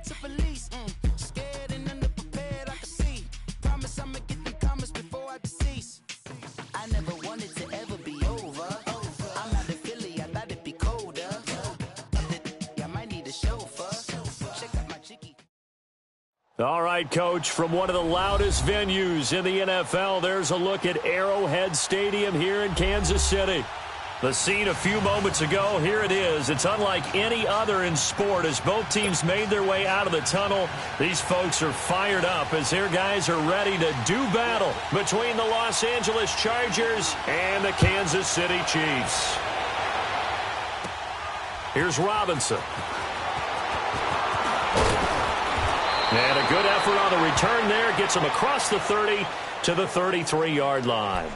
to police. Scared and underprepared, I can see. Promise I'ma get them comments before I decease. I never wanted to ever be over. I'm not a Philly, I thought it'd be colder. I might need a chauffeur. Check out my chicky. All right, Coach, from one of the loudest venues in the NFL, there's a look at Arrowhead Stadium here in Kansas City. The scene a few moments ago, here it is. It's unlike any other in sport as both teams made their way out of the tunnel. These folks are fired up as their guys are ready to do battle between the Los Angeles Chargers and the Kansas City Chiefs. Here's Robinson. And a good effort on the return there. Gets him across the 30 to the 33-yard line.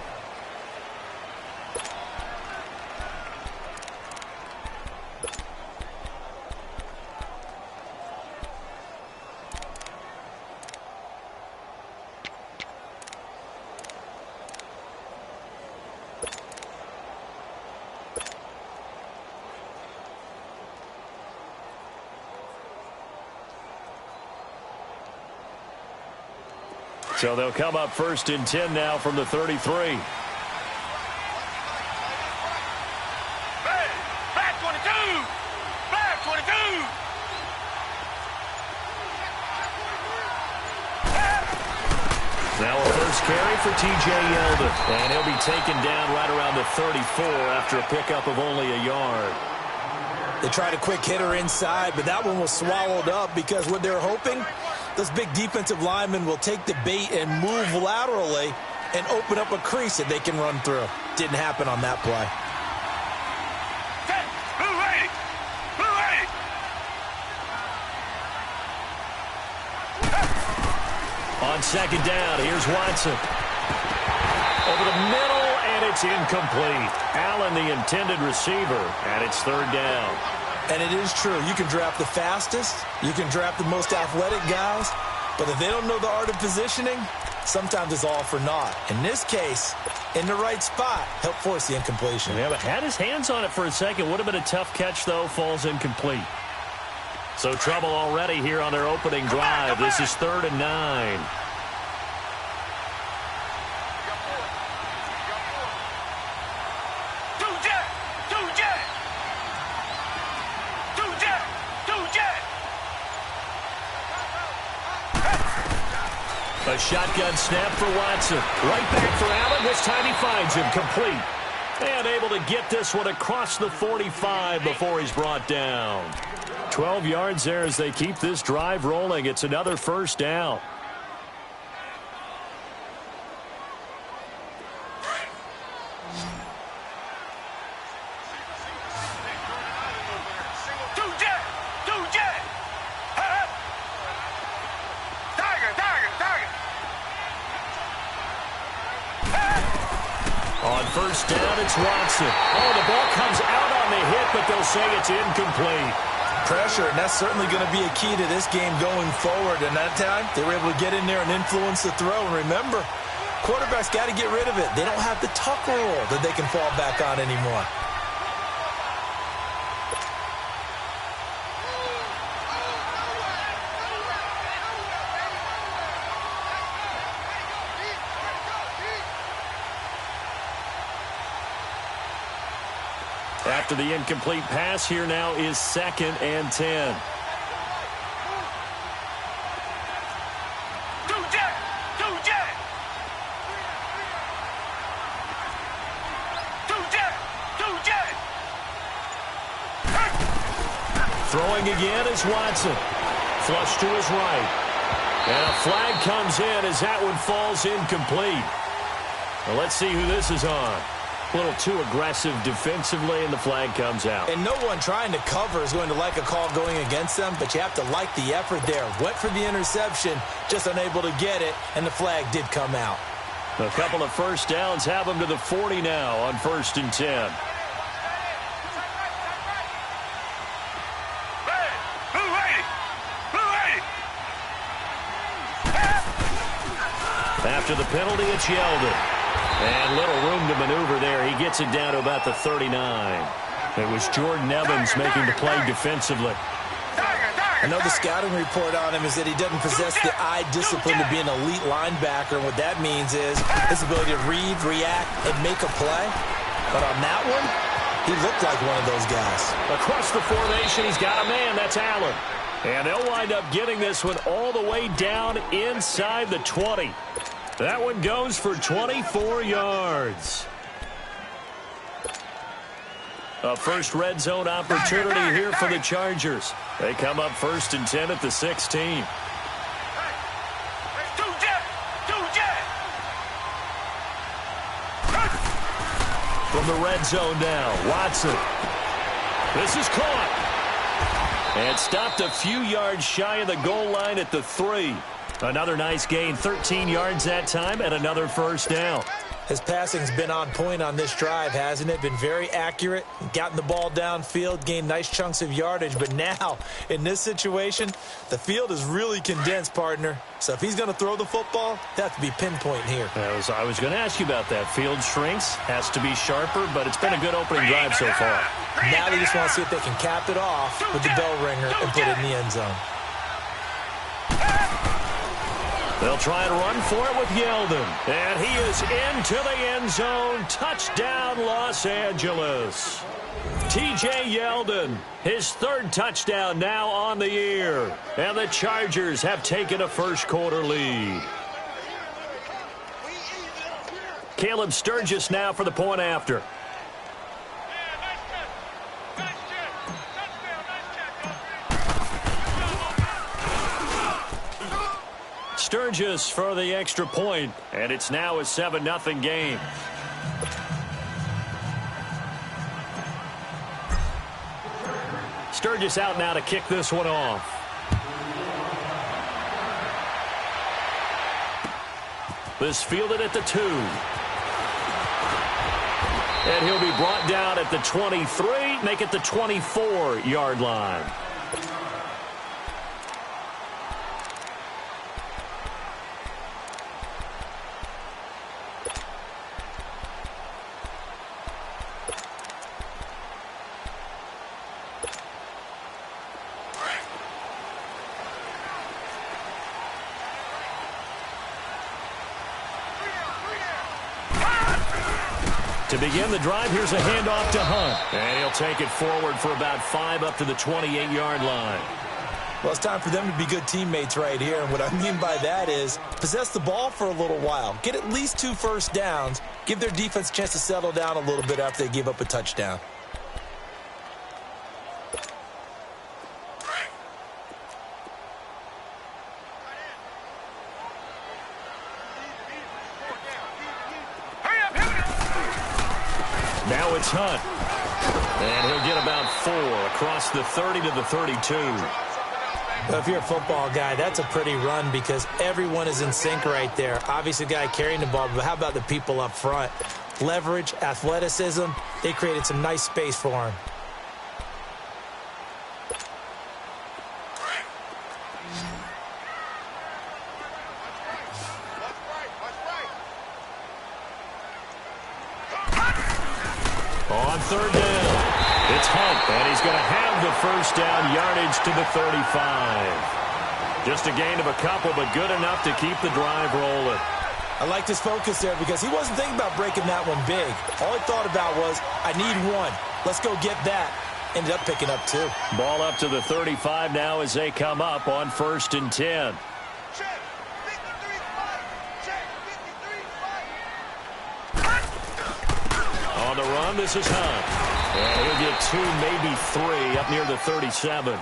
So they'll come up 1st and 10 now from the 33. Back 22. Back 22. Now a first carry for T.J. Yeldon. And he'll be taken down right around the 34 after a pickup of only a yard. They tried a quick hitter inside, but that one was swallowed up because what they're hoping, those big defensive linemen will take the bait and move laterally and open up a crease that they can run through. Didn't happen on that play. On second down, here's Watson. Over the middle, and it's incomplete. Allen, the intended receiver, and it's 3rd down. And it is true. You can draft the fastest. You can draft the most athletic guys. But if they don't know the art of positioning, sometimes it's all for naught. In this case, in the right spot, help force the incompletion. Yeah, but had his hands on it for a second. Would have been a tough catch, though. Falls incomplete. So trouble already here on their opening drive. This is 3rd and 9. A shotgun snap for Watson. Right back for Allen. This time he finds him complete. And able to get this one across the 45 before he's brought down. 12 yards there as they keep this drive rolling. It's another first down. On first down, it's Watson. Oh, the ball comes out on the hit, but they'll say it's incomplete. Pressure, and that's certainly going to be a key to this game going forward. And that time, they were able to get in there and influence the throw. And remember, quarterbacks got to get rid of it. They don't have the tuck rule that they can fall back on anymore. After the incomplete pass, here now is 2nd and 10. Throwing again is Watson. Flush to his right. And a flag comes in as that one falls incomplete. Well, let's see who this is on. A little too aggressive defensively, and the flag comes out. And no one trying to cover is going to like a call going against them, but you have to like the effort there. Went for the interception, just unable to get it, and the flag did come out. A couple of first downs have them to the 40 now on 1st and 10. After the penalty, it's Yeldon. And little room to maneuver there. He gets it down to about the 39. It was Jordan Evans making the play defensively. I know the scouting report on him is that he doesn't possess the eye discipline to be an elite linebacker. And what that means is his ability to read, react, and make a play. But on that one, he looked like one of those guys. Across the formation, he's got a man. That's Allen. And they'll wind up getting this one all the way down inside the 20. That one goes for 24 yards. A first red zone opportunity here for the Chargers. They come up 1st and 10 at the 16. From the red zone now, Watson. This is caught. And stopped a few yards shy of the goal line at the 3. Another nice gain, 13 yards that time, and another first down. His passing's been on point on this drive, hasn't it? Been very accurate, gotten the ball downfield, gained nice chunks of yardage. But now, in this situation, the field is really condensed, partner. So if he's going to throw the football, they have to be pinpoint here. I was going to ask you about that. Field shrinks, has to be sharper, but it's been a good opening drive so far. Now they just want to see if they can cap it off with the bell ringer and put it in the end zone. They'll try and run for it with Yeldon. And he is into the end zone. Touchdown, Los Angeles. T.J. Yeldon, his 3rd touchdown now on the year. And the Chargers have taken a first-quarter lead. Caleb Sturgis now for the point after. Sturgis for the extra point, and it's now a 7-0 game. Sturgis out now to kick this one off. This fielded at the 2. And he'll be brought down at the 23, make it the 24-yard line. To begin the drive, here's a handoff to Hunt. And he'll take it forward for about 5 up to the 28-yard line. Well, it's time for them to be good teammates right here. And what I mean by that is possess the ball for a little while. Get at least 2 first downs. Give their defense a chance to settle down a little bit after they give up a touchdown. Now it's Hunt. And he'll get about 4 across the 30 to the 32. Well, if you're a football guy, that's a pretty run because everyone is in sync right there. Obviously, the guy carrying the ball, but how about the people up front? Leverage, athleticism, they created some nice space for him. On 3rd down, it's Hunt, and he's going to have the first down yardage to the 35. Just a gain of a couple, but good enough to keep the drive rolling. I liked his focus there because he wasn't thinking about breaking that one big. All he thought about was, I need 1. Let's go get that. Ended up picking up 2. Ball up to the 35 now as they come up on 1st and 10. On the run, this is Hunt. And he'll get 2, maybe 3 up near the 37.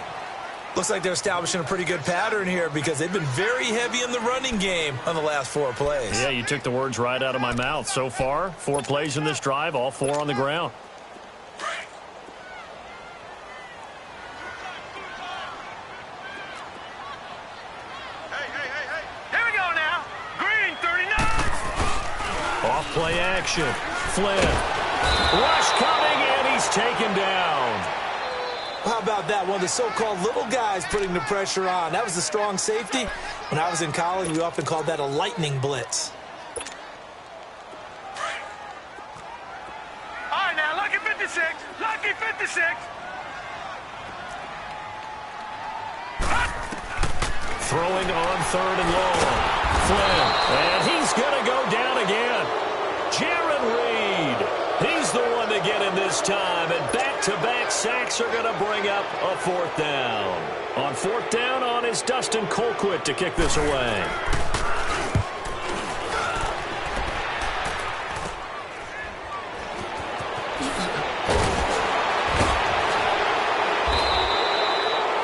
Looks like they're establishing a pretty good pattern here because they've been very heavy in the running game on the last 4 plays. Yeah, you took the words right out of my mouth. So far, 4 plays in this drive, all 4 on the ground. Here we go now. Green, 39. Off play action. Flynn. Rush coming, and he's taken down. How about that? One of the so-called little guys putting the pressure on. That was a strong safety. When I was in college, we often called that a lightning blitz. All right, now, lucky 56. Lucky 56. Throwing on 3rd and long. Flynn. And he's going to go down again. Jaron Reed. He's the one to get him this time. And back-to-back sacks are going to bring up a 4th down. On 4th down on is Dustin Colquitt to kick this away.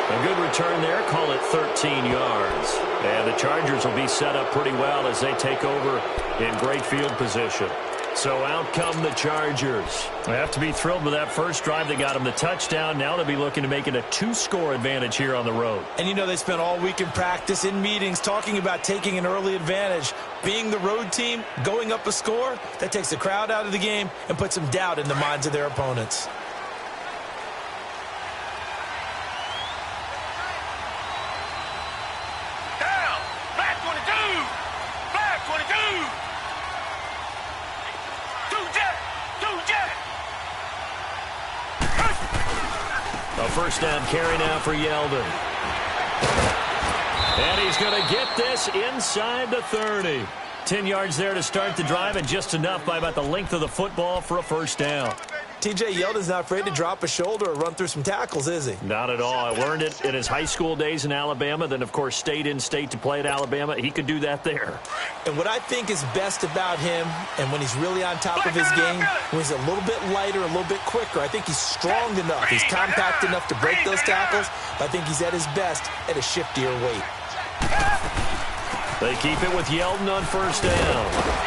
A good return there, call it 13 yards. And the Chargers will be set up pretty well as they take over in great field position. So out come the Chargers. They have to be thrilled with that first drive. They got them the touchdown. Now they'll be looking to make it a 2-score advantage here on the road. And you know they spent all week in practice, in meetings, talking about taking an early advantage. Being the road team, going up a score, that takes the crowd out of the game and puts some doubt in the minds of their opponents. A first down carry now for Yeldon. And he's going to get this inside the 30. 10 yards there to start the drive, and just enough by about the length of the football for a first down. TJ Yeldon's not afraid to drop a shoulder or run through some tackles, is he? Not at all. I learned it in his high school days in Alabama, then, of course, stayed in state to play at Alabama. He could do that there. And what I think is best about him, and when he's really on top of his game, when he's a little bit lighter, a little bit quicker, I think he's strong enough. He's compact enough to break those tackles. But I think he's at his best at a shiftier weight. They keep it with Yeldon on first down.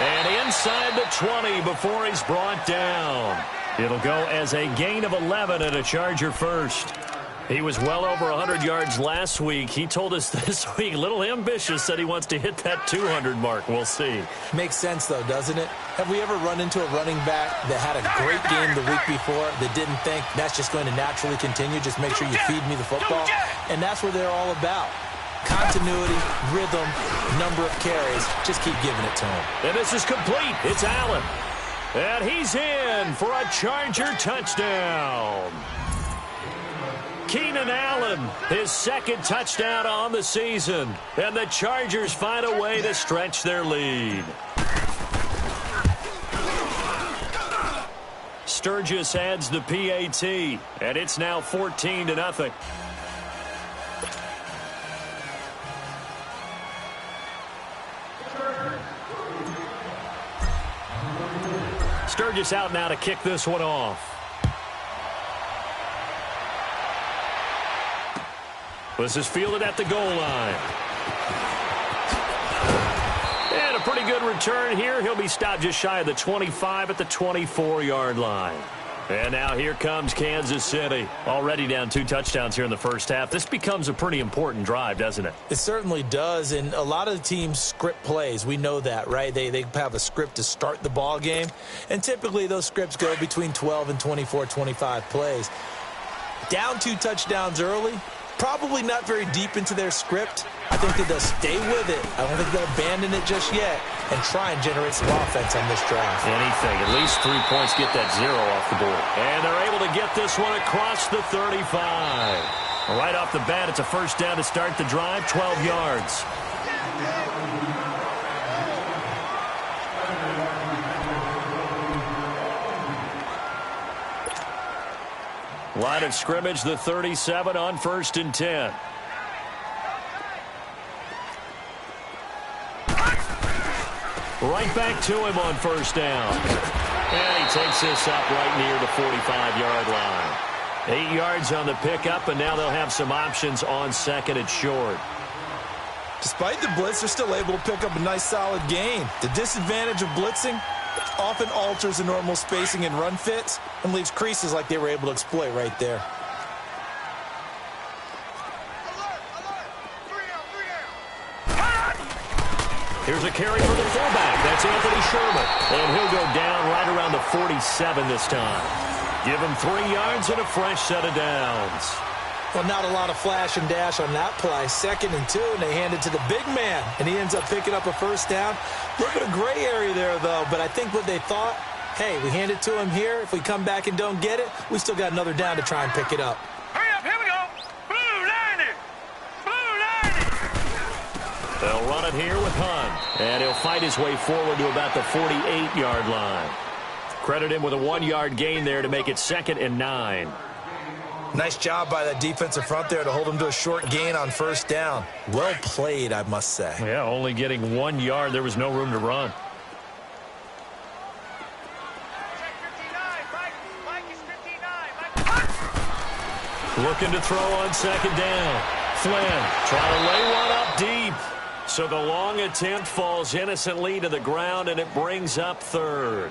And inside the 20 before he's brought down. It'll go as a gain of 11 and a Charger first. He was well over 100 yards last week. He told us this week, a little ambitious, that he wants to hit that 200 mark. We'll see. Makes sense, though, doesn't it? Have we ever run into a running back that had a great game the week before that didn't think that's just going to naturally continue? Just make sure you feed me the football. And that's what they're all about. Continuity, rhythm, number of carries. Just keep giving it to him. And this is complete. It's Allen. And he's in for a Charger touchdown. Keenan Allen, his second touchdown on the season. And the Chargers find a way to stretch their lead. Sturgis adds the PAT, and it's now 14-0. Sturgis out now to kick this one off. This is fielded at the goal line. And a pretty good return here. He'll be stopped just shy of the 25 at the 24-yard line. And now here comes Kansas City. Already down 2 touchdowns here in the first half. This becomes a pretty important drive, doesn't it? It certainly does, and a lot of the teams script plays. We know that, right? They have a script to start the ball game, and typically those scripts go between 12 and 24, 25 plays. Down 2 touchdowns early, probably not very deep into their script. I think that they'll stay with it. I don't think they'll abandon it just yet and try and generate some offense on this drive. Anything. At least 3 points, get that 0 off the board. And they're able to get this one across the 35. Right off the bat, it's a first down to start the drive, 12 yards. Line of scrimmage, the 37 on 1st and 10. Right back to him on first down. And he takes this up right near the 45-yard line. 8 yards on the pickup, and now they'll have some options on second and short. Despite the blitz, they're still able to pick up a nice solid gain. The disadvantage of blitzing often alters the normal spacing and run fits and leaves creases like they were able to exploit right there. Here's a carry for the fullback. That's Anthony Sherman. And he'll go down right around the 47 this time. Give him 3 yards and a fresh set of downs. Well, not a lot of flash and dash on that play. 2nd and 2, and they hand it to the big man. And he ends up picking up a first down. A little bit of gray area there, though. But I think what they thought, hey, we hand it to him here. If we come back and don't get it, we still got another down to try and pick it up. Hurry up, here we go. Blue line it. Blue line. They'll run it here with Hunt. And he'll fight his way forward to about the 48-yard line. Credit him with a 1-yard gain there to make it 2nd and 9. Nice job by that defensive front there to hold him to a short gain on first down. Well played, I must say. Yeah, only getting 1 yard. There was no room to run. Looking to throw on 2nd down. Flynn trying to lay one up deep. So the long attempt falls innocently to the ground, and it brings up 3rd.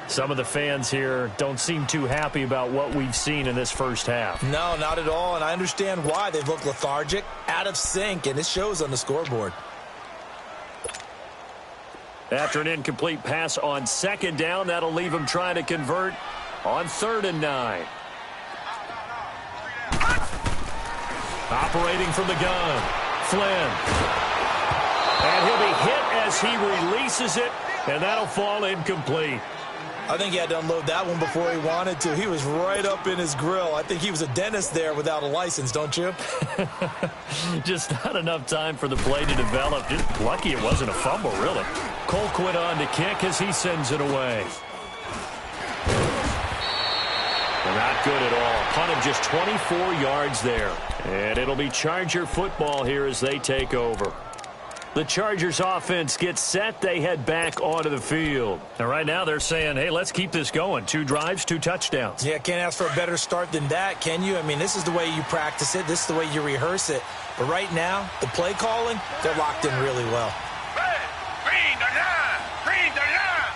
Some of the fans here don't seem too happy about what we've seen in this first half. No, not at all, and I understand why. They've looked lethargic, out of sync, and it shows on the scoreboard. After an incomplete pass on 2nd down, that'll leave them trying to convert on 3rd and 9. Operating from the gun, Flynn. And he'll be hit as he releases it, and that'll fall incomplete. I think he had to unload that one before he wanted to. He was right up in his grill. I think he was a dentist there without a license, don't you? Just not enough time for the play to develop. Just lucky it wasn't a fumble, really. Colquitt on to kick as he sends it away. Not good at all. Punt of just 24 yards there. And it'll be Charger football here as they take over. The Chargers offense gets set. They head back onto the field. And right now they're saying, hey, let's keep this going. 2 drives, 2 touchdowns. Yeah, can't ask for a better start than that, can you? I mean, this is the way you practice it. This is the way you rehearse it. But right now, the play calling, they're locked in really well. Hey, green the line! Green the line!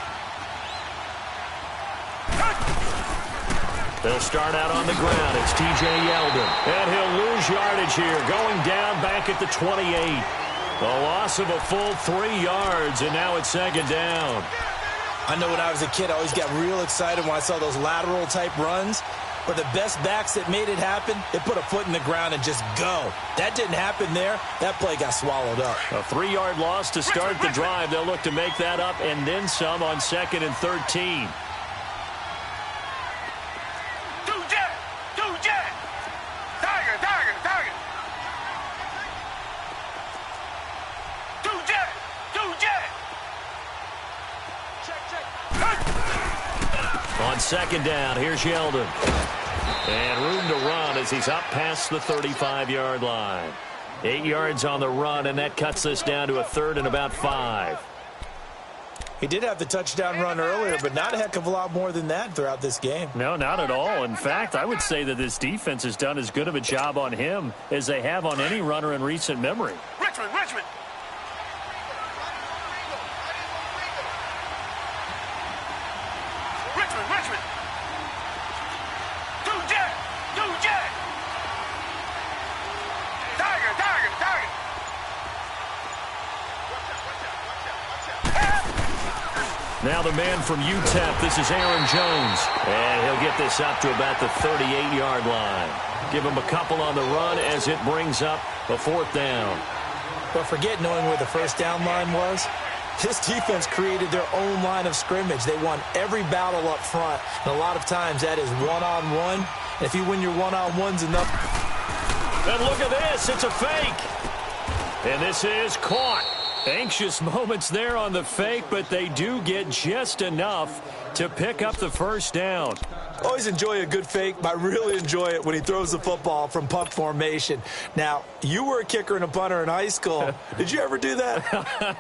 They'll start out on the ground. It's T.J. Yeldon. And he'll lose yardage here. Going down back at the 28. A loss of a full 3 yards, and now it's 2nd down. I know when I was a kid, I always got real excited when I saw those lateral-type runs. But the best backs that made it happen, they put a foot in the ground and just go. That didn't happen there. That play got swallowed up. A 3-yard loss to start the drive. They'll look to make that up and then some on 2nd and 13. On 2nd down, here's Yeldon. And room to run as he's up past the 35-yard line. 8 yards on the run, and that cuts this down to a 3rd and about 5. He did have the touchdown run earlier, but not a heck of a lot more than that throughout this game. No, not at all. In fact, I would say that this defense has done as good of a job on him as they have on any runner in recent memory. Richmond! Now the man from UTEP, this is Aaron Jones. And he'll get this up to about the 38-yard line. Give him a couple on the run as it brings up a 4th down. But forget knowing where the first down line was. This defense created their own line of scrimmage. They won every battle up front. And a lot of times that is one-on-one. And if you win your one-on-ones enough. And look at this. It's a fake. And this is caught. Anxious moments there on the fake, but they do get just enough to pick up the first down. Always enjoy a good fake, but I really enjoy it when he throws the football from punt formation. Now, you were a kicker and a punter in high school. Did you ever do that?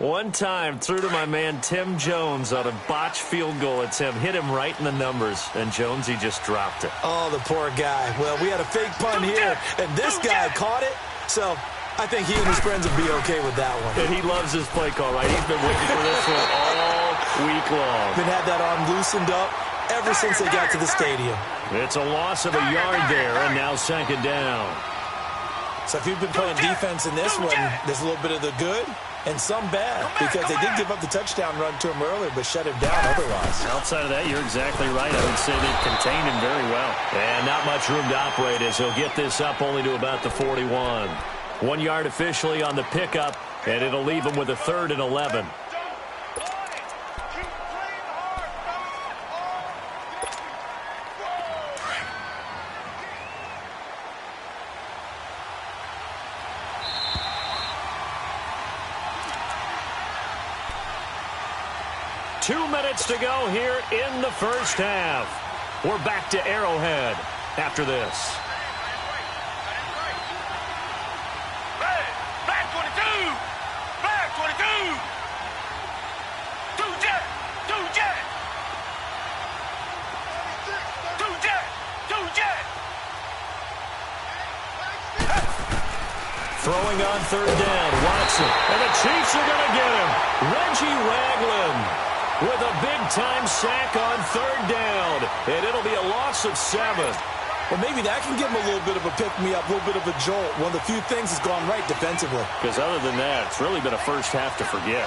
One time, threw to my man Tim Jones on a botched field goal attempt. Hit him right in the numbers, and Jonesy just dropped it. Oh, the poor guy. Well, we had a fake punt here, and this guy caught it, so I think he and his friends would be okay with that one. And he loves his play call, right? He's been waiting for this one all week long. Been had that arm loosened up ever since they got to the stadium. It's a loss of a yard there, and now 2nd down. So if you've been playing defense in this one, there's a little bit of the good and some bad, because they did give up the touchdown run to him earlier, but shut him down otherwise. Outside of that, you're exactly right. I would say they contained him very well. And not much room to operate as he'll get this up only to about the 41. 1 yard officially on the pickup, and it'll leave him with a 3rd and 11. 2 minutes to go here in the first half. We're back to Arrowhead after this. Black 22! Black 22! Two jet! Two jet! Two jet! Two jet! Throwing on third down, Watson. And the Chiefs are going to get him. Reggie Ragland with a big-time sack on third down. And it'll be a loss of 7. Well, maybe that can give him a little bit of a pick-me-up, a little bit of a jolt. One of the few things that's gone right defensively. Because other than that, it's really been a first half to forget.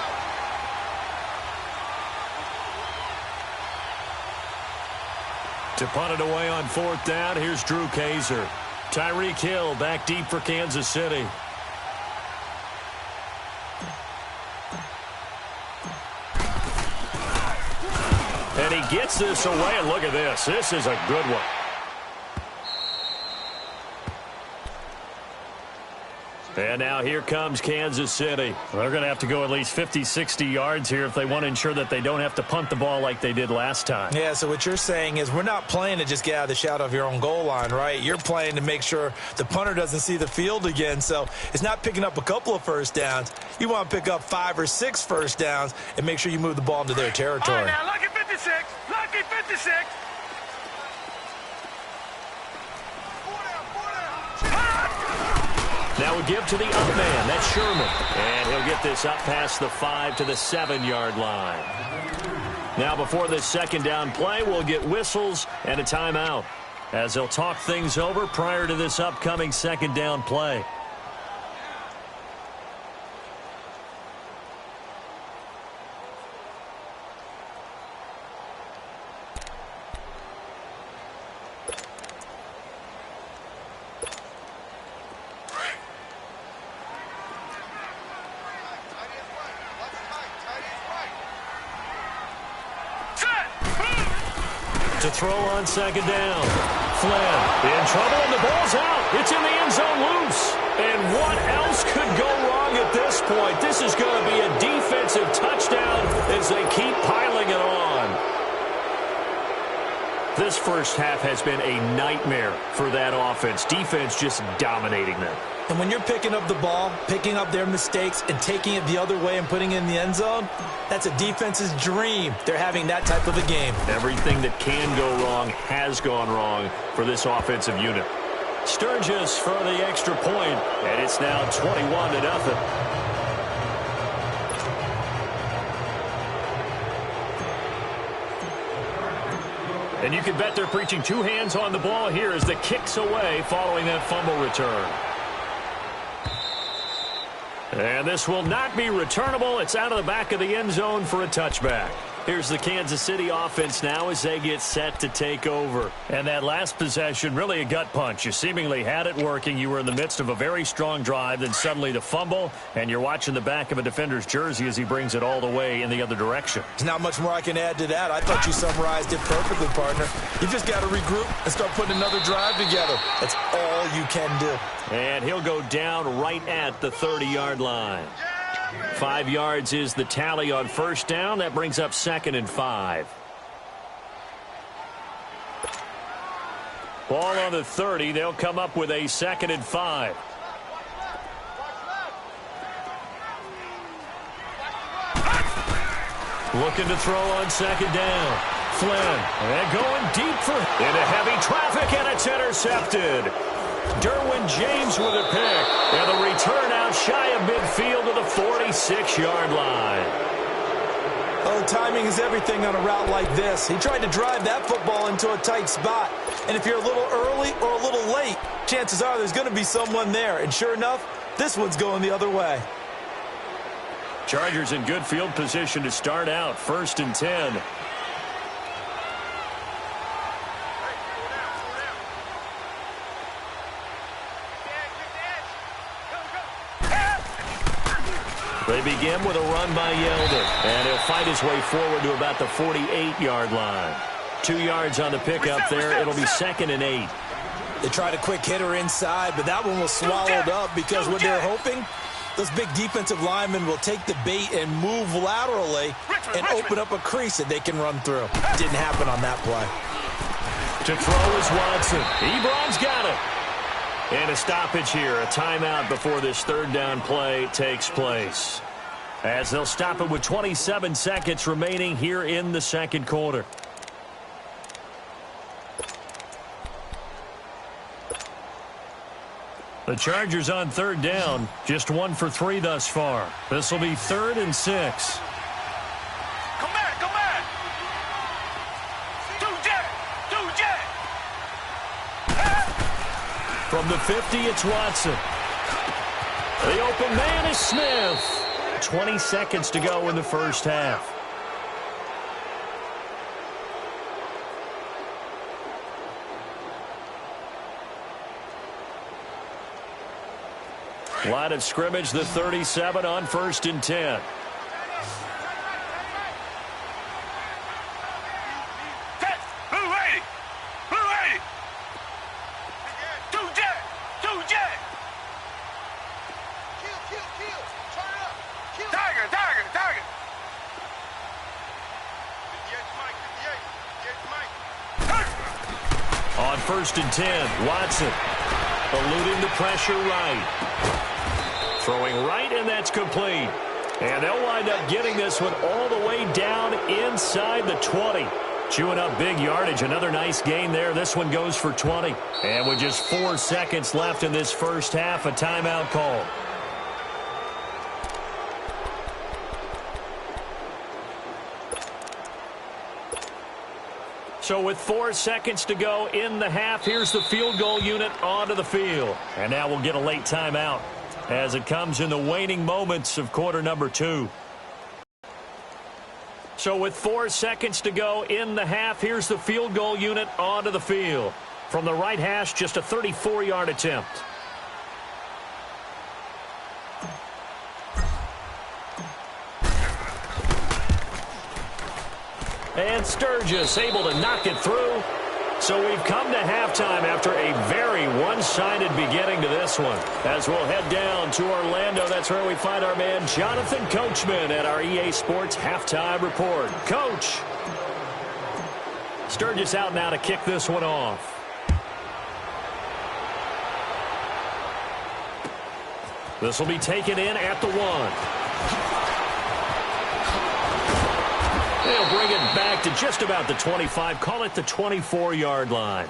To punt it away on fourth down, here's Drew Kaiser. Tyreek Hill back deep for Kansas City. And he gets this away, and look at this. This is a good one. And now here comes Kansas City. They're going to have to go at least 50, 60 yards here if they want to ensure that they don't have to punt the ball like they did last time. Yeah, so what you're saying is we're not playing to just get out of the shadow of your own goal line, right? You're playing to make sure the punter doesn't see the field again. So it's not picking up a couple of first downs. You want to pick up 5 or 6 first downs and make sure you move the ball into their territory. All right, now, lucky 56. Lucky 56. Now we give to the up man. That's Sherman. And he'll get this up past the 5 to the 7-yard line. Now before this second down play, we'll get whistles and a timeout as they'll talk things over prior to this upcoming second down play. To throw on second down. Flynn in trouble, and the ball's out. It's in the end zone loose. And what else could go wrong at this point? This is going to be a defensive touchdown as they keep piling it on. This first half has been a nightmare for that offense. Defense just dominating them. And when you're picking up the ball, picking up their mistakes, and taking it the other way and putting it in the end zone, that's a defense's dream. They're having that type of a game. Everything that can go wrong has gone wrong for this offensive unit. Sturgis for the extra point, and it's now 21-0. And you can bet they're preaching 2 hands on the ball here as the kick's away following that fumble return. And this will not be returnable. It's out of the back of the end zone for a touchback. Here's the Kansas City offense now as they get set to take over. And that last possession, really a gut punch. You seemingly had it working. You were in the midst of a very strong drive, then suddenly the fumble, and you're watching the back of a defender's jersey as he brings it all the way in the other direction. There's not much more I can add to that. I thought you summarized it perfectly, partner. You just got to regroup and start putting another drive together. That's all you can do. And he'll go down right at the 30-yard line. 5 yards is the tally on first down. That brings up 2nd and 5. Ball on the 30. They'll come up with a 2nd and 5. Looking to throw on second down. Flynn. And going deep for into heavy traffic, and it's intercepted. Derwin James with a pick. And the return out shy of midfield to the 46-yard line. Oh, timing is everything on a route like this. He tried to drive that football into a tight spot. And if you're a little early or a little late, chances are there's going to be someone there. And sure enough, this one's going the other way. Chargers in good field position to start out. 1st and 10. They begin with a run by Yeldon, and he'll fight his way forward to about the 48-yard line. 2 yards on the pickup there. It'll be 2nd and 8. They tried a quick hitter inside, but that one was swallowed up because what they're hoping those big defensive linemen will take the bait and move laterally and open up a crease that they can run through. Didn't happen on that play. To throw is Watson. Ebron's got it. And a stoppage here, a timeout before this third down play takes place. As they'll stop it with 27 seconds remaining here in the second quarter. The Chargers on third down, just 1 for 3 thus far. This will be 3rd and 6. Come back, come back. Two jet. From the 50, it's Watson. The open man is Smith. 20 seconds to go in the first half. Line of scrimmage, the 37 on 1st and 10. Blue 80. Blue 80. Two jet. Kill. Turn it up. Kill. Tiger. 58 Mike. On 1st and 10, Watson eluding the pressure right. Throwing right, and that's complete. And they'll wind up getting this one all the way down inside the 20. Chewing up big yardage. Another nice gain there. This one goes for 20. And with just 4 seconds left in this first half, a timeout call. So with 4 seconds to go in the half, here's the field goal unit onto the field. And now we'll get a late timeout as it comes in the waning moments of quarter number 2. So with 4 seconds to go in the half, here's the field goal unit onto the field. From the right hash, just a 34-yard attempt. And Sturgis able to knock it through. So we've come to halftime after a very one-sided beginning to this one. As we'll head down to Orlando, that's where we find our man Jonathan Coachman at our EA Sports Halftime Report. Coach, Sturgis out now to kick this one off. This will be taken in at the 1. They'll bring it back to just about the 25, call it the 24-yard line.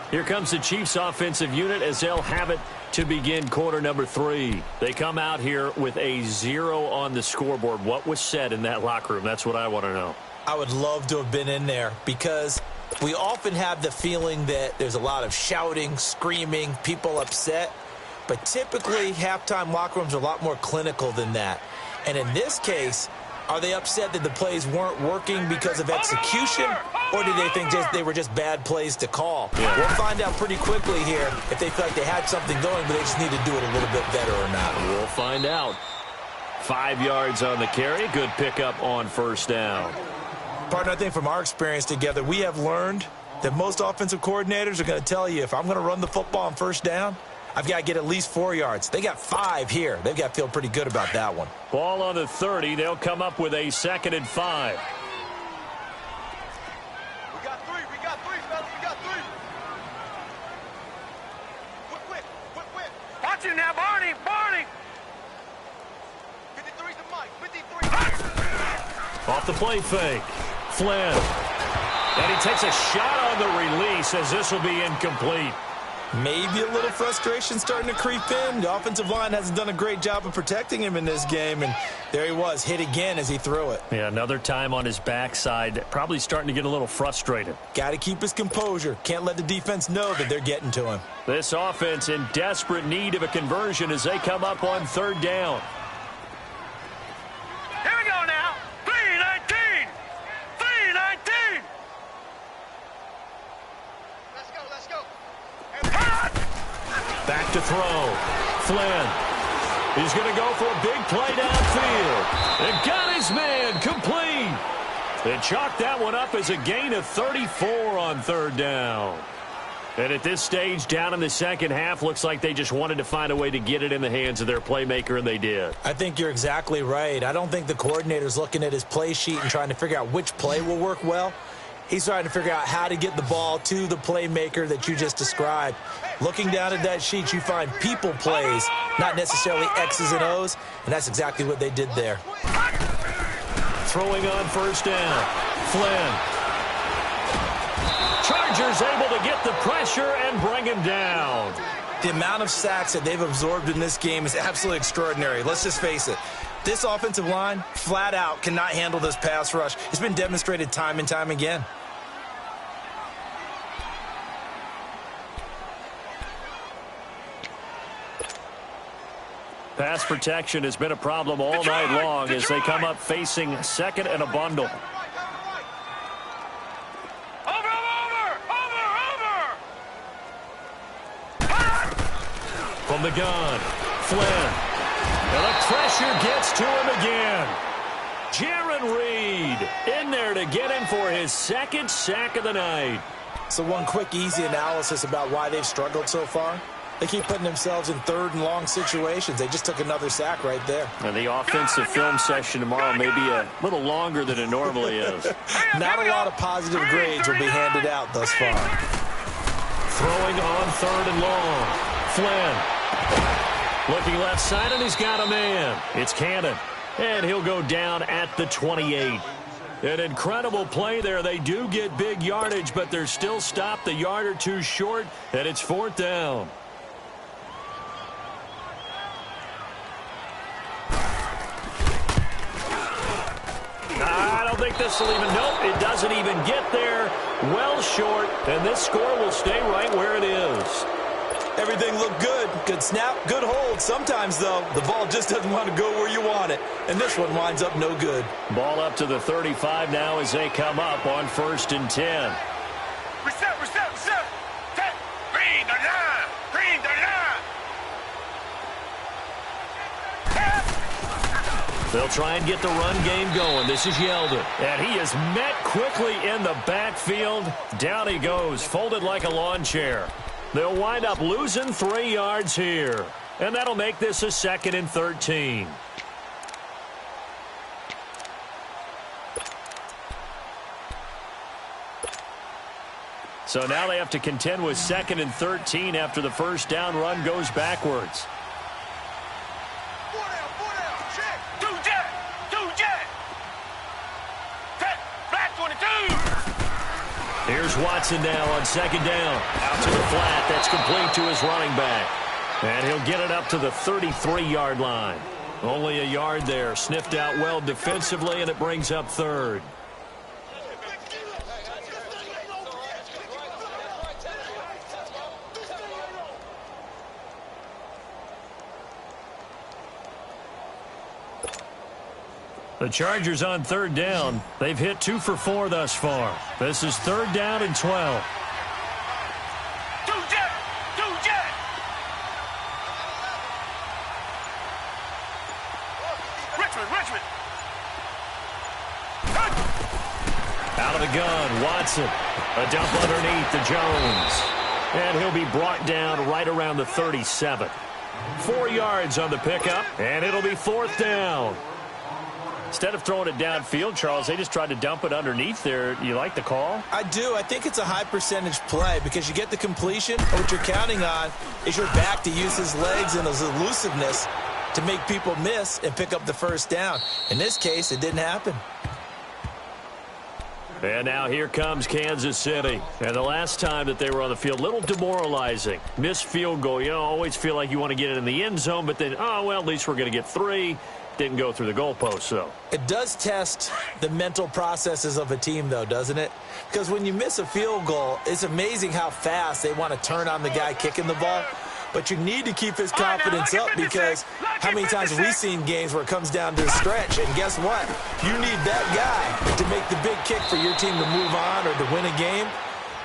Here comes the Chiefs offensive unit as they'll have it to begin quarter number 3. They come out here with a 0 on the scoreboard. What was said in that locker room? That's what I want to know. I would love to have been in there because we often have the feeling that there's a lot of shouting, screaming, people upset. But typically, halftime locker rooms are a lot more clinical than that. And in this case, are they upset that the plays weren't working because of execution, or do they think they were just bad plays to call? Yeah. We'll find out pretty quickly here if they feel like they had something going, but they just need to do it a little bit better or not. We'll find out. 5 yards on the carry. Good pickup on first down. Partner, I think from our experience together, we have learned that most offensive coordinators are going to tell you, if I'm going to run the football on first down, I've got to get at least 4 yards. They got 5 here. They've got to feel pretty good about that one. Ball on the 30. They'll come up with a 2nd and 5. We got 3, fellas. We got 3. Quick. Watch it now, Barney. 53's the mic. 53. Off the play fake. Flynn. And he takes a shot on the release as this will be incomplete. Maybe a little frustration starting to creep in. The offensive line hasn't done a great job of protecting him in this game, and there he was, hit again as he threw it. Yeah, another time on his backside, probably starting to get a little frustrated. Got to keep his composure. Can't let the defense know that they're getting to him. This offense in desperate need of a conversion as they come up on 3rd down. Here we go now. 3-19. Let's go. Back to throw. Flynn. He's going to go for a big play downfield. And got his man complete. They chalked that one up as a gain of 34 on 3rd down. And at this stage, down in the second half, looks like they just wanted to find a way to get it in the hands of their playmaker, and they did. I think you're exactly right. I don't think the coordinator's looking at his play sheet and trying to figure out which play will work well. He's trying to figure out how to get the ball to the playmaker that you just described. Looking down at that sheet, you find people plays, not necessarily X's and O's, and that's exactly what they did there. Throwing on first down, Flynn. Chargers able to get the pressure and bring him down. The amount of sacks that they've absorbed in this game is absolutely extraordinary. Let's just face it. This offensive line, flat out, cannot handle this pass rush. It's been demonstrated time and time again. Pass protection has been a problem all night long as they come up facing second and a bundle. From the gun, Flynn. And the pressure gets to him again. Jaron Reed in there to get him for his second sack of the night. So one quick, easy analysis about why they've struggled so far. They keep putting themselves in third and long situations. They just took another sack right there. And the offensive film session tomorrow may be a little longer than it normally is. Not a lot of positive grades will be handed out thus far. Throwing on third and long. Flynn. Looking left side, and he's got a man. It's Cannon. And he'll go down at the 28. An incredible play there. They do get big yardage, but they're still stopped a yard or two short, and it's fourth down. I don't think this will even, nope, it doesn't even get there. Well short, and this score will stay right where it is. Everything looked good. Good snap, good hold. Sometimes, though, the ball just doesn't want to go where you want it. And this one winds up no good. Ball up to the 35 now as they come up on 1st and 10. Reset. Green the line. They'll try and get the run game going. This is Yeldon. And he is met quickly in the backfield. Down he goes, folded like a lawn chair. They'll wind up losing 3 yards here. And that'll make this a 2nd and 13. So now they have to contend with 2nd and 13 after the first down run goes backwards. 4 down, check. 2 jet. Set, flat 22. Here's Watson now on 2nd down. Out to the flat. That's complete to his running back. And he'll get it up to the 33-yard line. Only a yard there. Sniffed out well defensively, and it brings up 3rd. The Chargers on 3rd down. They've hit 2 for 4 thus far. This is 3rd down and 12. 2 jet. Richmond. Out of the gun, Watson. A dump underneath to Jones. And he'll be brought down right around the 37. 4 yards on the pickup, and it'll be 4th down. Instead of throwing it downfield, Charles, they just tried to dump it underneath there. You like the call? I do. I think it's a high-percentage play because you get the completion. What you're counting on is your back to use his legs and his elusiveness to make people miss and pick up the first down. In this case, it didn't happen. And now here comes Kansas City. And the last time that they were on the field, a little demoralizing. Missed field goal. You always feel like you want to get it in the end zone, but then, oh, well, at least we're going to get 3. Didn't go through the goalpost, though. It does test the mental processes of a team, though, doesn't it? Because when you miss a field goal, it's amazing how fast they want to turn on the guy kicking the ball. But you need to keep his confidence up because how many times have we seen games where it comes down to a stretch? And guess what? You need that guy to make the big kick for your team to move on or to win a game.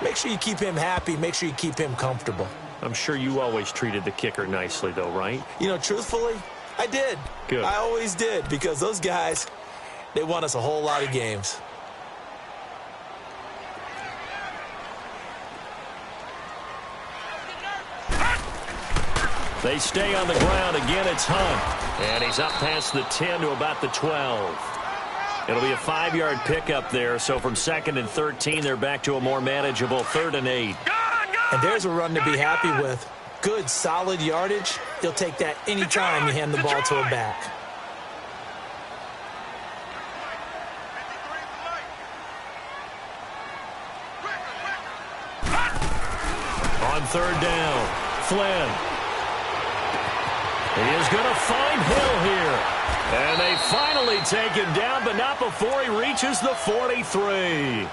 Make sure you keep him happy. Make sure you keep him comfortable. I'm sure you always treated the kicker nicely, though, right? You know, truthfully, I did. Good. I always did because those guys, they won us a whole lot of games. They stay on the ground. Again, it's Hunt. And he's up past the 10 to about the 12. It'll be a 5-yard pickup there. So from 2nd and 13, they're back to a more manageable 3rd and 8. And there's a run to be happy with. Good, solid yardage. You'll take that anytime you hand the ball to a back. On 3rd down, Flynn. He is going to find Hill here. And they finally take him down, but not before he reaches the 43.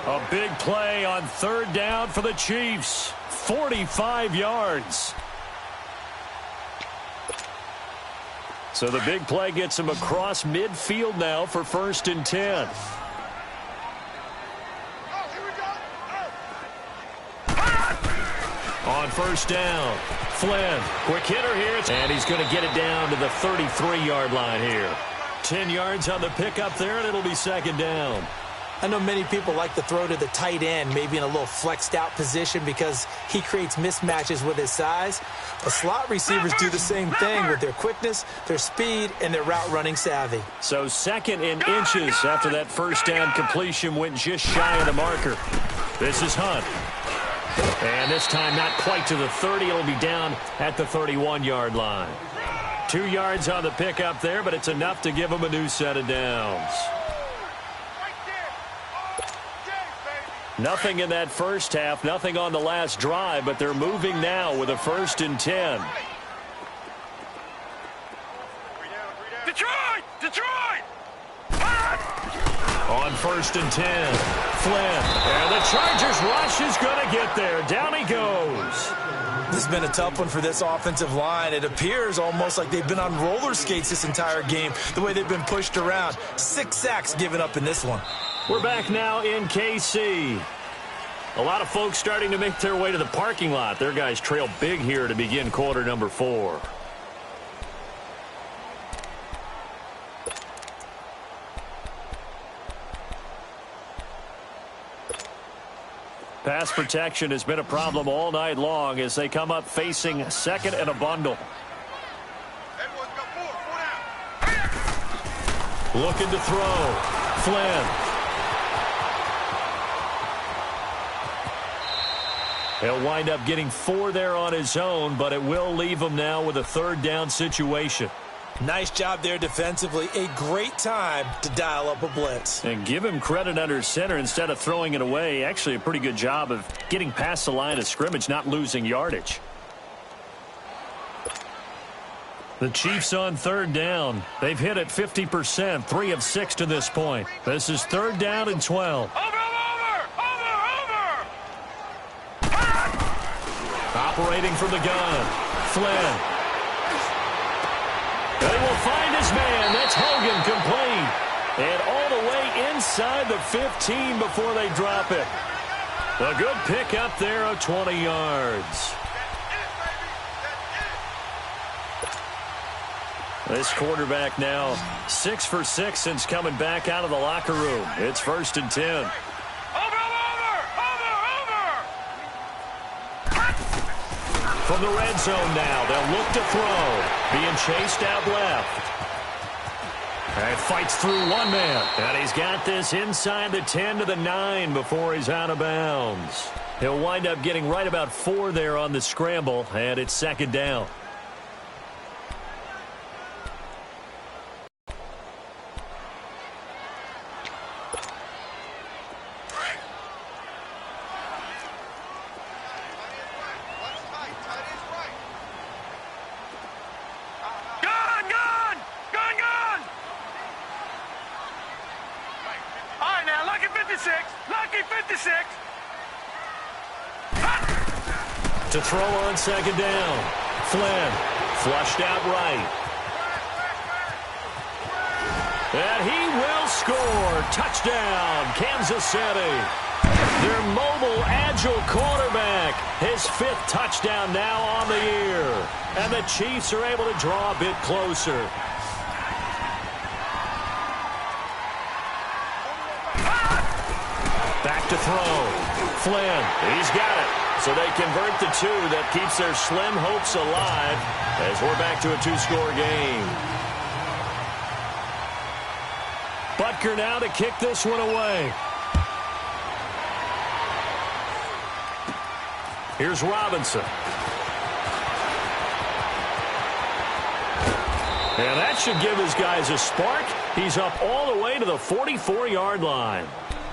A big play on 3rd down for the Chiefs. 45 yards. So the big play gets him across midfield now for 1st and 10. On 1st down, Flynn, quick hitter here, and he's going to get it down to the 33-yard line here. 10 yards on the pickup there, and it'll be 2nd down. I know many people like to throw to the tight end, maybe in a little flexed out position because he creates mismatches with his size. The slot receivers do the same thing with their quickness, their speed, and their route running savvy. So 2nd and inches after that 1st down completion went just shy of the marker. This is Hunt. And this time not quite to the 30. It'll be down at the 31-yard line. 2 yards on the pickup there, but it's enough to give him a new set of downs. Nothing in that first half, nothing on the last drive, but they're moving now with a 1st and 10. Detroit! Detroit! On 1st and 10, Flynn. And the Chargers rush is going to get there. Down he goes. This has been a tough one for this offensive line. It appears almost like they've been on roller skates this entire game, the way they've been pushed around. 6 sacks given up in this one. We're back now in KC. A lot of folks starting to make their way to the parking lot. Their guys trail big here to begin quarter number 4. Pass protection has been a problem all night long as they come up facing 2nd and a bundle. Looking to throw. Flynn. He'll wind up getting 4 there on his own, but it will leave him now with a 3rd down situation. Nice job there defensively. A great time to dial up a blitz. And give him credit under center instead of throwing it away. Actually a pretty good job of getting past the line of scrimmage, not losing yardage. The Chiefs on 3rd down. They've hit it 50%, 3 of 6 to this point. This is 3rd down and 12. Operating from the gun, Flynn. They will find his man. That's Hogan, complete. And all the way inside the 15 before they drop it. A good pick up there of 20 yards. This quarterback now 6 for 6 since coming back out of the locker room. It's 1st and 10. From the red zone now, they'll look to throw. Being chased out left. And fights through one man. And he's got this inside the 10 to the 9 before he's out of bounds. He'll wind up getting right about 4 there on the scramble, and it's 2nd down. To throw on 2nd down. Flynn flushed out right. And he will score. Touchdown, Kansas City. Their mobile, agile quarterback. His 5th touchdown now on the year. And the Chiefs are able to draw a bit closer. Back to throw. Flynn, he's got it. So they convert the two. That keeps their slim hopes alive as we're back to a two-score game. Butker now to kick this one away. Here's Robinson. And that should give his guys a spark. He's up all the way to the 44-yard line.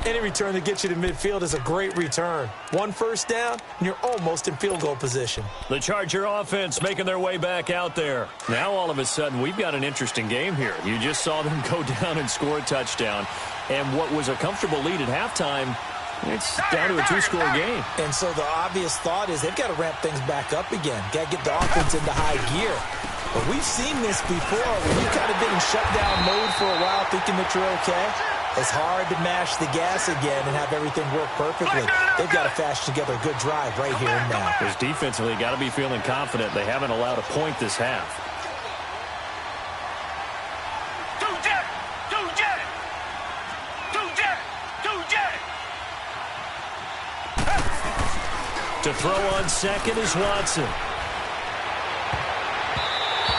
Any return that gets you to midfield is a great return. One first down, and you're almost in field goal position. The Charger offense making their way back out there. Now, all of a sudden, we've got an interesting game here. You just saw them go down and score a touchdown. And what was a comfortable lead at halftime, it's down to a two-score game. And so the obvious thought is they've got to ramp things back up again. Got to get the offense into high gear. But we've seen this before. When you've kind of been in shutdown mode for a while thinking that you're okay, it's hard to mash the gas again and have everything work perfectly. They've got to fashion together a good drive right here and now. Because defensively, got to be feeling confident. They haven't allowed a point this half. To throw on second is Watson.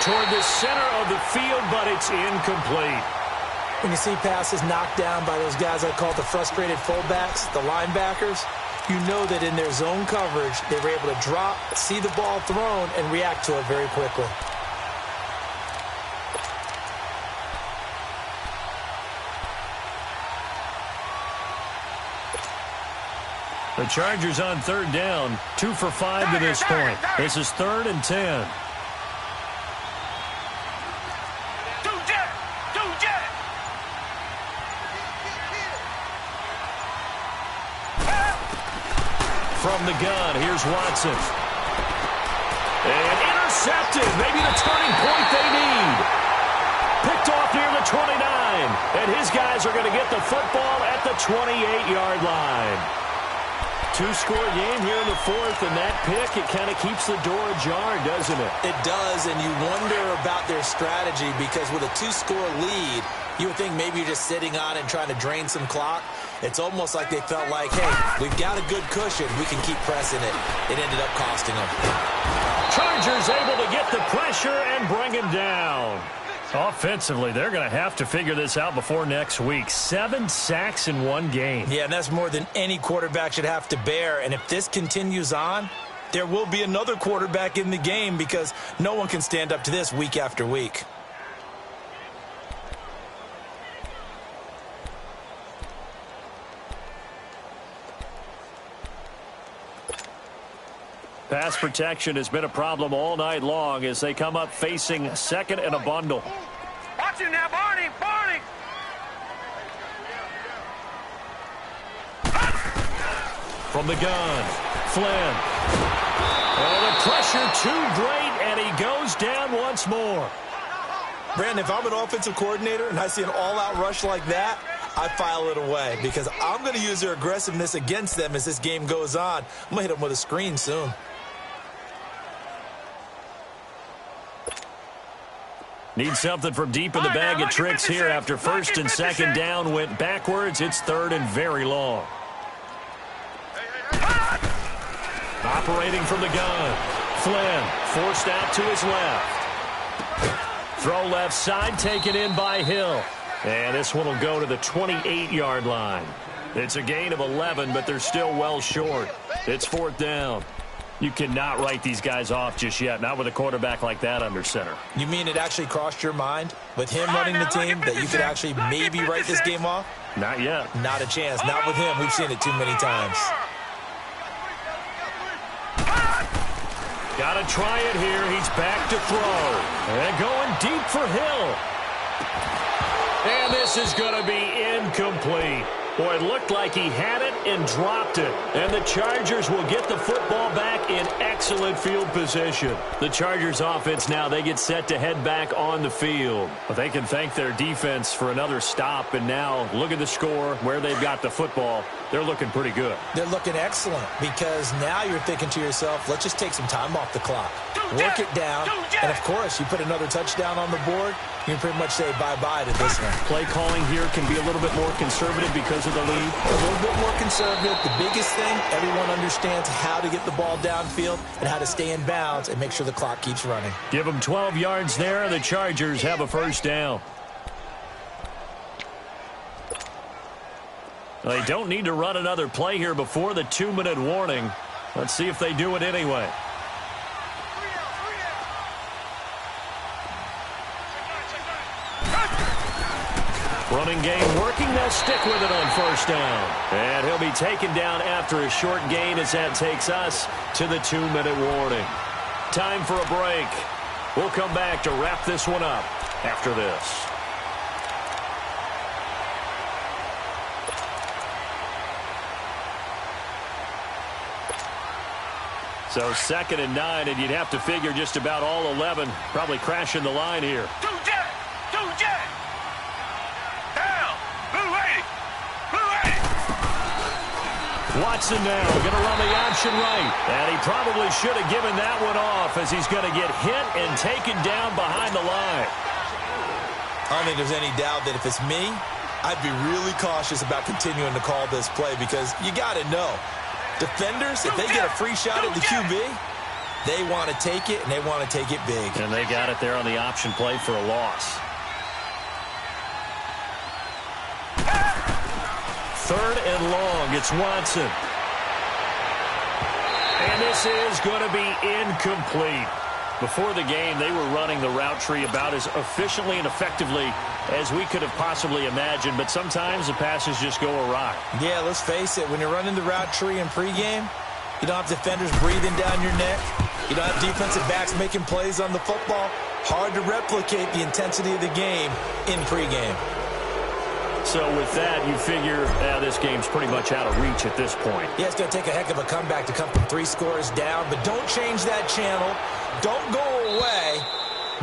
Toward the center of the field, but it's incomplete. When you see passes knocked down by those guys I call the frustrated fullbacks, the linebackers, you know that in their zone coverage, they were able to drop, see the ball thrown, and react to it very quickly. The Chargers on third down, 2 for 5 to this point. This is 3rd and 10. From the gun, here's Watson. And intercepted. Maybe the turning point they need. Picked off near the 29. And his guys are going to get the football at the 28-yard line. Two-score game here in the 4th, and that pick, it kind of keeps the door ajar, doesn't it? It does, and you wonder about their strategy because with a two-score lead, you would think maybe you're just sitting on it and trying to drain some clock. It's almost like they felt like, hey, we've got a good cushion. We can keep pressing it. It ended up costing them. Chargers able to get the pressure and bring him down. Offensively, they're going to have to figure this out before next week. 7 sacks in one game. Yeah, and that's more than any quarterback should have to bear. And if this continues on, there will be another quarterback in the game because no one can stand up to this week after week. Pass protection has been a problem all night long as they come up facing second and a bundle. Watch him now, Barney! Barney! From the gun, Flynn. Oh, the pressure too great, and he goes down once more. Brandon, if I'm an offensive coordinator and I see an all-out rush like that, I file it away because I'm going to use their aggressiveness against them as this game goes on. I'm going to hit them with a screen soon. Need something from deep in the bag of tricks here after first and second down went backwards. It's 3rd and very long. Operating from the gun. Flynn forced out to his left. Throw left side taken in by Hill. And this one will go to the 28-yard line. It's a gain of 11, but they're still well short. It's 4th down. You cannot write these guys off just yet, not with a quarterback like that under center. You mean it actually crossed your mind with him running the team that you could actually maybe write this game off? Not yet. Not a chance. Not with him. We've seen it too many times. Got to try it here. He's back to throw. And going deep for Hill. And this is going to be incomplete. Boy, it looked like he had it and dropped it. And the Chargers will get the football back in excellent field position. The Chargers offense now, they get set to head back on the field. But they can thank their defense for another stop. And now look at the score, where they've got the football. they're looking pretty good. They're looking excellent because now you're thinking to yourself, let's just take some time off the clock. Work it down, and of course, you put another touchdown on the board, you can pretty much say bye-bye to this one. Play calling here can be a little bit more conservative because of the lead. A little bit more conservative. The biggest thing, everyone understands how to get the ball downfield and how to stay in bounds and make sure the clock keeps running. Give them 12 yards there, and the Chargers have a first down. They don't need to run another play here before the 2-minute warning. Let's see if they do it anyway. Running game working. They'll stick with it on first down. And he'll be taken down after a short gain as that takes us to the 2-minute warning. Time for a break. We'll come back to wrap this one up after this. So 2nd and 9, and you'd have to figure just about all 11 probably crashing the line here. Two jet! Down! Blue 80! Blue 80! Watson now going to run the option right. And he probably should have given that one off as he's going to get hit and taken down behind the line. I don't think there's any doubt that if it's me, I'd be really cautious about continuing to call this play because you got to know. Defenders, if they get a free shot at the QB, they want to take it, and they want to take it big. And they got it there on the option play for a loss. 3rd and long. It's Watson. And this is going to be incomplete. Before the game, they were running the route tree about as efficiently and effectively as we could have possibly imagined, but sometimes the passes just go awry. Yeah, let's face it. When you're running the route tree in pregame, you don't have defenders breathing down your neck. You don't have defensive backs making plays on the football. Hard to replicate the intensity of the game in pregame. So with that, you figure this game's pretty much out of reach at this point. Yeah, it's going to take a heck of a comeback to come from 3 scores down, but don't change that channel. Don't go away.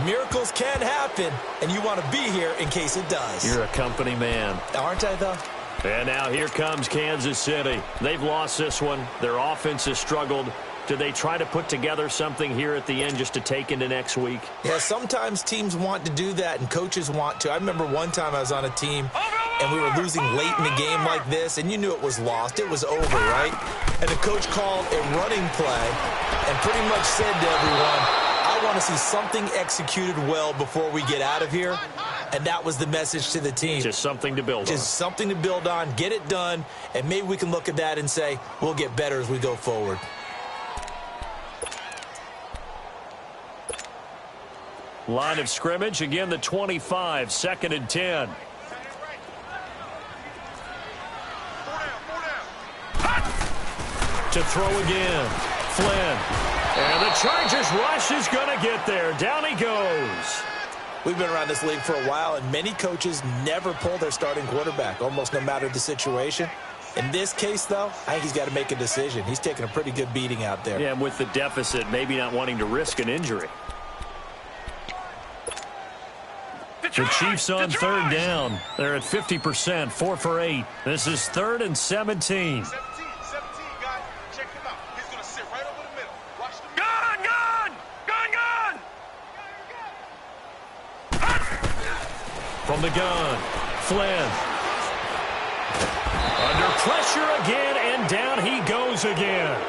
Miracles can happen, and you want to be here in case it does. You're a company man. Aren't I, though? And now here comes Kansas City. They've lost this one. Their offense has struggled. Do they try to put together something here at the end just to take into next week? Yeah, sometimes teams want to do that, and coaches want to. I remember one time I was on a team, and we were losing late in a game like this, and you knew it was lost. It was over, right? And the coach called a running play and pretty much said to everyone, I want to see something executed well before we get out of here. And that was the message to the team. Just something to build on. Just something to build on, get it done, and maybe we can look at that and say, we'll get better as we go forward. Line of scrimmage, again the 25, 2nd and 10. To throw again, Flynn. And the Chargers rush is going to get there. Down he goes. We've been around this league for a while, and many coaches never pull their starting quarterback, almost no matter the situation. In this case, though, I think he's got to make a decision. He's taking a pretty good beating out there. Yeah, and with the deficit, maybe not wanting to risk an injury. The Chiefs on 3rd down. They're at 50%, 4 for 8. This is 3rd and 17. 17, guys. Check him out. He's going to sit right over the middle. Watch the gun! From the gun, Flynn. Under pressure again, and down he goes again.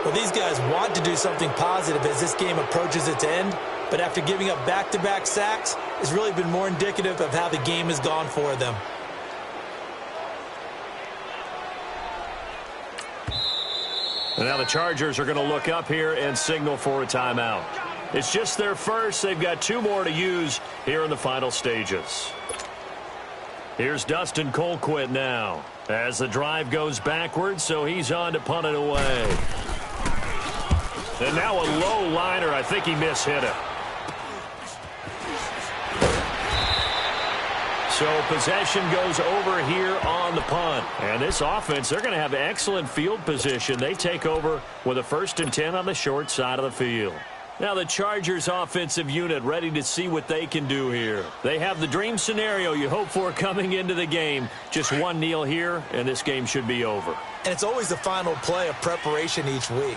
Well, these guys want to do something positive as this game approaches its end, but after giving up back-to-back sacks, it's really been more indicative of how the game has gone for them. And now the Chargers are going to look up here and signal for a timeout. It's just their first. They've got 2 more to use here in the final stages. Here's Dustin Colquitt now as the drive goes backwards, so he's on to punt it away. And now a low liner. I think he mishit it. So possession goes over here on the punt. And this offense, they're going to have excellent field position. They take over with a 1st and 10 on the short side of the field. Now the Chargers offensive unit ready to see what they can do here. They have the dream scenario you hope for coming into the game. Just one kneel here, and this game should be over. And it's always the final play of preparation each week.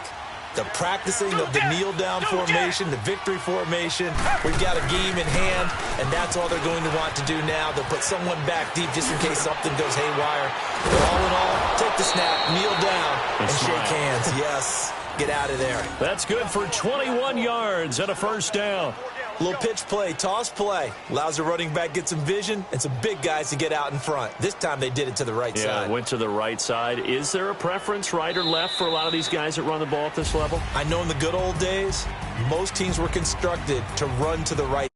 The practicing of the kneel-down formation, the victory formation. We've got a game in hand, and that's all they're going to want to do now. They'll put someone back deep just in case something goes haywire. But all in all, take the snap, kneel down, and shake hands. Yes, get out of there. That's good for 21 yards and a first down. Little pitch play, toss play. Allows the running back get some vision and some big guys to get out in front. This time they did it to the right side. Yeah, went to the right side. Is there a preference, right or left, for a lot of these guys that run the ball at this level? I know in the good old days, most teams were constructed to run to the right.